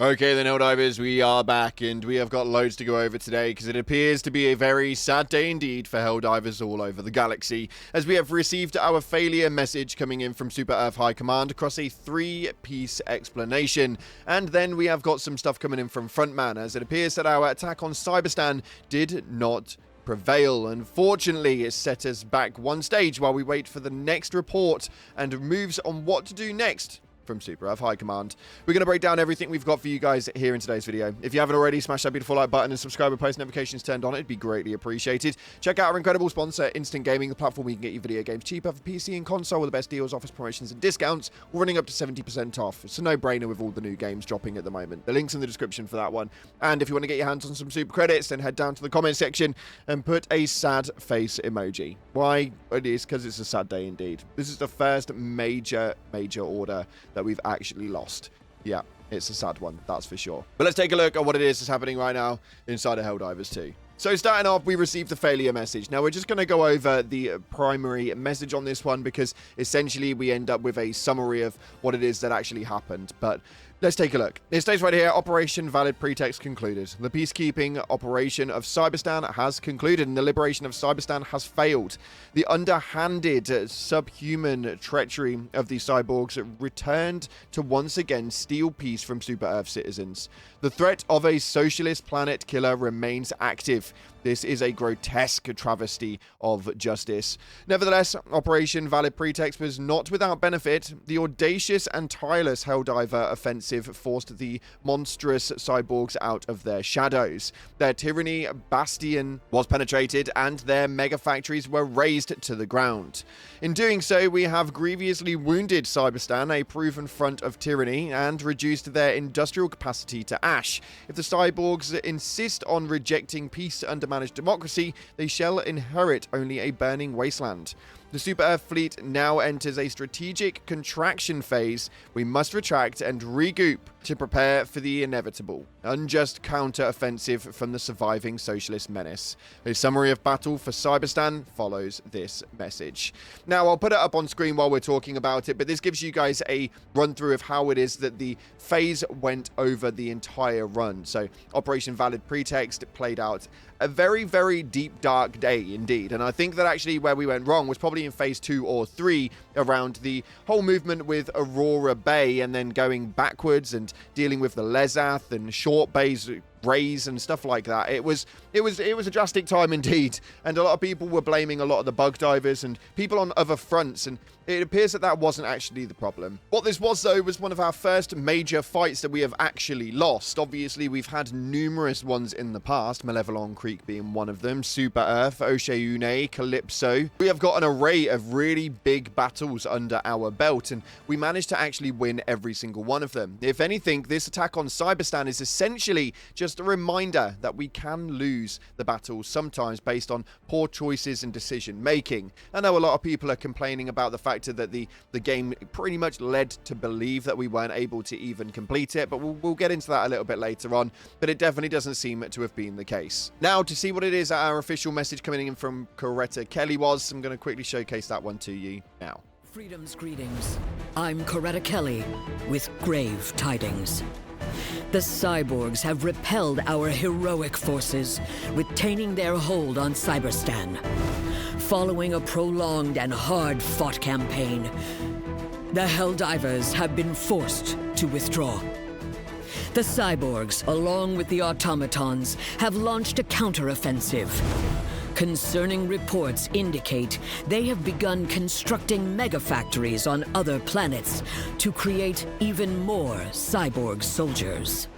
Okay then, Helldivers, we are back, and we have got loads to go over today, because it appears to be a very sad day indeed for Helldivers all over the galaxy, as we have received our failure message coming in from Super Earth High Command across a 3-piece explanation. And then we have got some stuff coming in from Frontman, as it appears that our attack on Cyberstan did not prevail. Unfortunately, it set us back one stage while we wait for the next report and moves on what to do next from Super Earth High Command. We're going to break down everything we've got for you guys here in today's video. If you haven't already, smash that beautiful like button and subscribe and post notifications turned on. It'd be greatly appreciated. Check out our incredible sponsor, Instant Gaming, the platform where you can get your video games cheaper for PC and console with the best deals, offers, promotions, and discounts, running up to 70% off. It's a no-brainer with all the new games dropping at the moment. The link's in the description for that one. And if you want to get your hands on some super credits, then head down to the comment section and put a sad face emoji. Why? It is because it's a sad day indeed. This is the first major order that we've actually lost. Yeah, it's a sad one, that's for sure. But let's take a look at what it is that's happening right now inside of Helldivers 2. So starting off, we received the failure message. Now we're just going to go over the primary message on this one, because essentially we end up with a summary of what it is that actually happened. But let's take a look. It states right here, Operation Valid Pretext concluded. The peacekeeping operation of Cyberstan has concluded, and the liberation of Cyberstan has failed. The underhanded, subhuman treachery of the cyborgs returned to once again steal peace from Super Earth citizens. The threat of a socialist planet killer remains active. This is a grotesque travesty of justice. Nevertheless, Operation Valid Pretext was not without benefit. The audacious and tireless Helldiver offensive forced the monstrous cyborgs out of their shadows. Their tyranny bastion was penetrated, and their mega factories were razed to the ground. In doing so, we have grievously wounded Cyberstan, a proven front of tyranny, and reduced their industrial capacity to ash. If the cyborgs insist on rejecting peace under managed democracy, they shall inherit only a burning wasteland. The Super Earth fleet now enters a strategic contraction phase. We must retract and regroup to prepare for the inevitable. Unjust counter-offensive from the surviving socialist menace. A summary of battle for Cyberstan follows this message. Now, I'll put it up on screen while we're talking about it, but this gives you guys a run-through of how it is that the phase went over the entire run. So, Operation Valid Pretext played out a very deep, dark day indeed. And I think that actually where we went wrong was probably in phase 2 or 3, around the whole movement with Aurora Bay, and then going backwards and dealing with the Lezath and Short Bay's raise and stuff like that. It was a drastic time indeed, and a lot of people were blaming a lot of the bug divers and people on other fronts, and it appears that that wasn't actually the problem. What this was, though, was one of our first major fights that we have actually lost. Obviously, we've had numerous ones in the past, Malevelon Creek being one of them, Super Earth, Oceune, Calypso. We have got an array of really big battles under our belt, and we managed to actually win every single one of them. If anything, this attack on Cyberstan is essentially just a reminder that we can lose the battles sometimes based on poor choices and decision making. I know a lot of people are complaining about the fact that the game pretty much led to believe that we weren't able to even complete it, but we'll get into that a little bit later on. But it definitely doesn't seem to have been the case. Now, to see what it is that our official message coming in from Coretta Kelly was, I'm going to quickly showcase that one to you now. Freedom's greetings. I'm Coretta Kelly with grave tidings. The cyborgs have repelled our heroic forces, retaining their hold on Cyberstan. Following a prolonged and hard-fought campaign, the Helldivers have been forced to withdraw. The cyborgs, along with the automatons, have launched a counteroffensive. Concerning reports indicate they have begun constructing megafactories on other planets to create even more cyborg soldiers.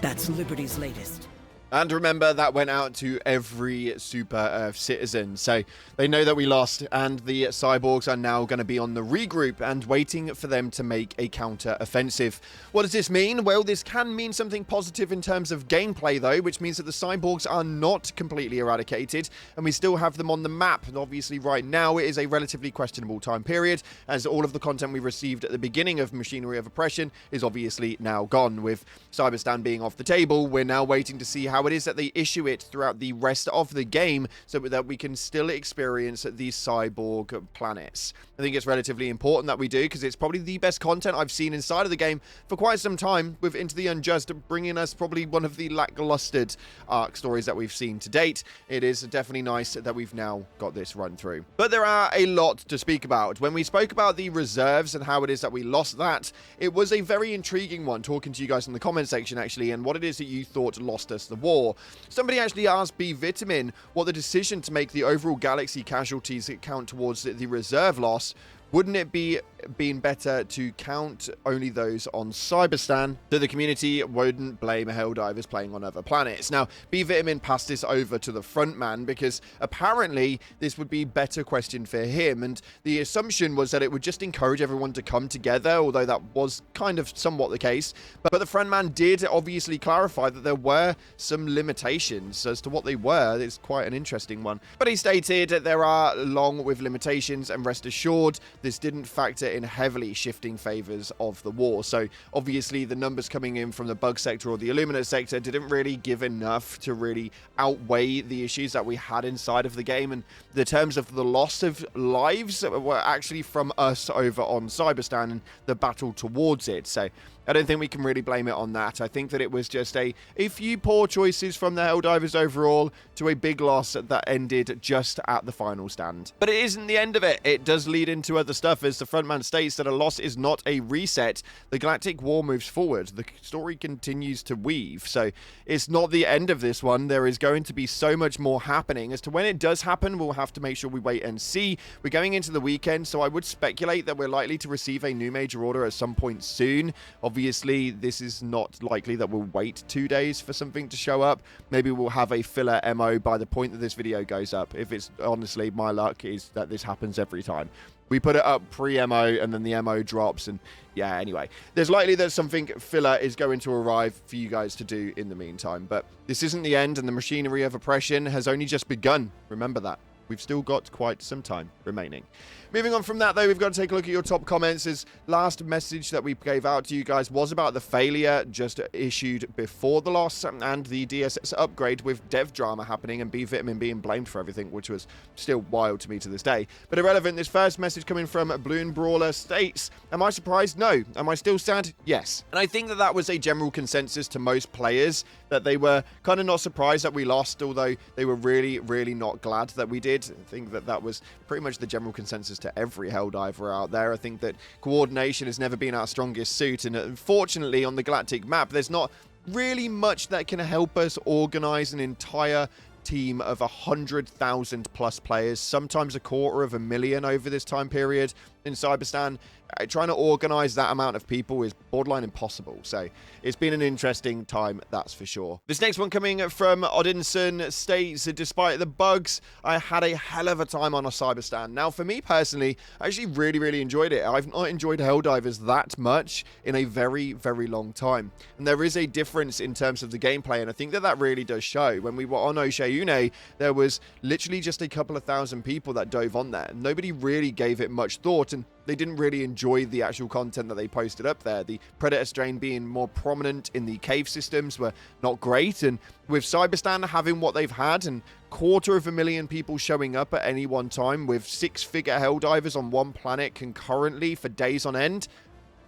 That's Liberty's latest. And remember, that went out to every Super Earth citizen. So they know that we lost, and the cyborgs are now going to be on the regroup and waiting for them to make a counter-offensive. What does this mean? Well, this can mean something positive in terms of gameplay, though, which means that the cyborgs are not completely eradicated, and we still have them on the map. And obviously, right now, it is a relatively questionable time period, as all of the content we received at the beginning of Machinery of Oppression is obviously now gone. With Cyberstan being off the table, we're now waiting to see how how it is that they issue it throughout the rest of the game so that we can still experience these cyborg planets. I think it's relatively important that we do, because it's probably the best content I've seen inside of the game for quite some time, with Into the Unjust bringing us probably one of the lackluster arc stories that we've seen to date. It is definitely nice that we've now got this run through. But there are a lot to speak about. When we spoke about the reserves and how it is that we lost that, it was a very intriguing one, talking to you guys in the comment section actually, and what it is that you thought lost us the war. Somebody actually asked B Vitamin what the decision to make the overall galaxy casualties count towards the reserve loss. Wouldn't it be been better to count only those on Cyberstan, so the community wouldn't blame Helldivers playing on other planets? Now, B Vitamin passed this over to the front man because apparently this would be a better question for him, and the assumption was that it would just encourage everyone to come together, although that was kind of somewhat the case. But the front man did obviously clarify that there were some limitations. As to what they were, it's quite an interesting one. But he stated that there are along with limitations, and rest assured, this didn't factor in heavily shifting favors of the war. So obviously the numbers coming in from the bug sector or the Illuminate sector didn't really give enough to really outweigh the issues that we had inside of the game, and the terms of the loss of lives were actually from us over on Cyberstan and the battle towards it. So I don't think we can really blame it on that. I think that it was just a few poor choices from the Helldivers overall to a big loss that ended just at the final stand. But it isn't the end of it. It does lead into other stuff, as the frontman states that a loss is not a reset. The Galactic War moves forward. The story continues to weave. So it's not the end of this one. There is going to be so much more happening. As to when it does happen, we'll have to make sure we wait and see. We're going into the weekend, so I would speculate that we're likely to receive a new major order at some point soon. Obviously, this is not likely that we'll wait 2 days for something to show up. Maybe we'll have a filler MO by the point that this video goes up. If it's honestly, my luck is that this happens every time. We put it up pre-MO and then the MO drops, and yeah, anyway. There's likely that something filler is going to arrive for you guys to do in the meantime. But this isn't the end, and the machinery of oppression has only just begun. Remember that. We've still got quite some time remaining. Moving on from that, though, we've got to take a look at your top comments. His last message that we gave out to you guys was about the failure just issued before the loss and the DSS upgrade, with dev drama happening and B Vitamin being blamed for everything, which was still wild to me to this day. But irrelevant, this first message coming from Bloon Brawler states, am I surprised? No. Am I still sad? Yes. And I think that that was a general consensus to most players, that they were kind of not surprised that we lost, although they were really, really not glad that we did. I think that that was pretty much the general consensus to every Helldiver out there. I think that coordination has never been our strongest suit, and unfortunately on the Galactic map there's not really much that can help us organize an entire team of 100,000 plus players, sometimes 250,000 over this time period in Cyberstan. Trying to organize that amount of people is borderline impossible. So it's been an interesting time, that's for sure. This next one coming from Odinson states, despite the bugs, I had a hell of a time on a Cyberstan. Now, for me personally, I actually really, really enjoyed it. I've not enjoyed Helldivers that much in a very, very long time. And there is a difference in terms of the gameplay, and I think that that really does show. When we were on Oshayune, there was literally just a couple of thousand people that dove on there. Nobody really gave it much thought, and they didn't really enjoy the actual content that they posted up there. The Predator strain being more prominent in the cave systems were not great, and with Cyberstan having what they've had and 250,000 people showing up at any one time with 6-figure Helldivers on one planet concurrently for days on end,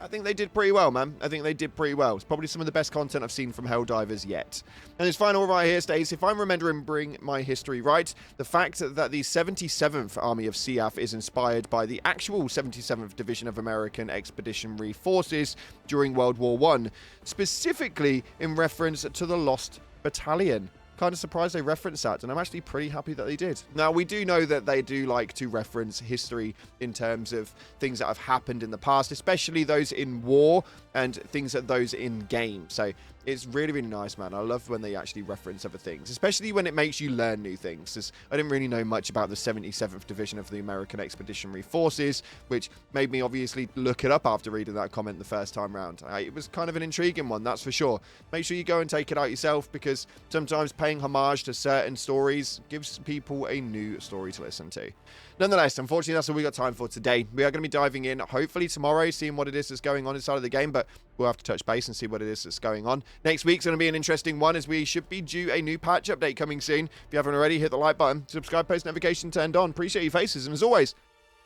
I think they did pretty well, man. I think they did pretty well. It's probably some of the best content I've seen from Helldivers yet. And this final right here states, if I'm remembering my history right, the fact that the 77th Army of CF is inspired by the actual 77th Division of American Expeditionary Forces during World War I, specifically in reference to the Lost Battalion. Kind of surprised they referenced that, and I'm actually pretty happy that they did. Now, we do know that they do like to reference history in terms of things that have happened in the past, especially those in war and things that those in game. So it's really, really nice, man. I love when they actually reference other things, especially when it makes you learn new things. As I didn't really know much about the 77th Division of the American Expeditionary Forces, which made me obviously look it up after reading that comment the first time round. It was kind of an intriguing one, that's for sure. Make sure you go and take it out yourself, because sometimes paying paying homage to certain stories gives people a new story to listen to. Nonetheless, unfortunately, that's all we got time for today. We are going to be diving in, hopefully tomorrow, seeing what it is that's going on inside of the game, but we'll have to touch base and see what it is that's going on. Next week's going to be an interesting one, as we should be due a new patch update coming soon. If you haven't already, hit the like button, subscribe, post notification turned on. Appreciate your faces, and as always,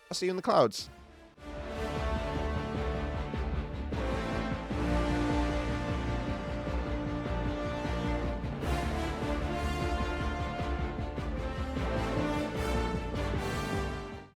I'll see you in the clouds.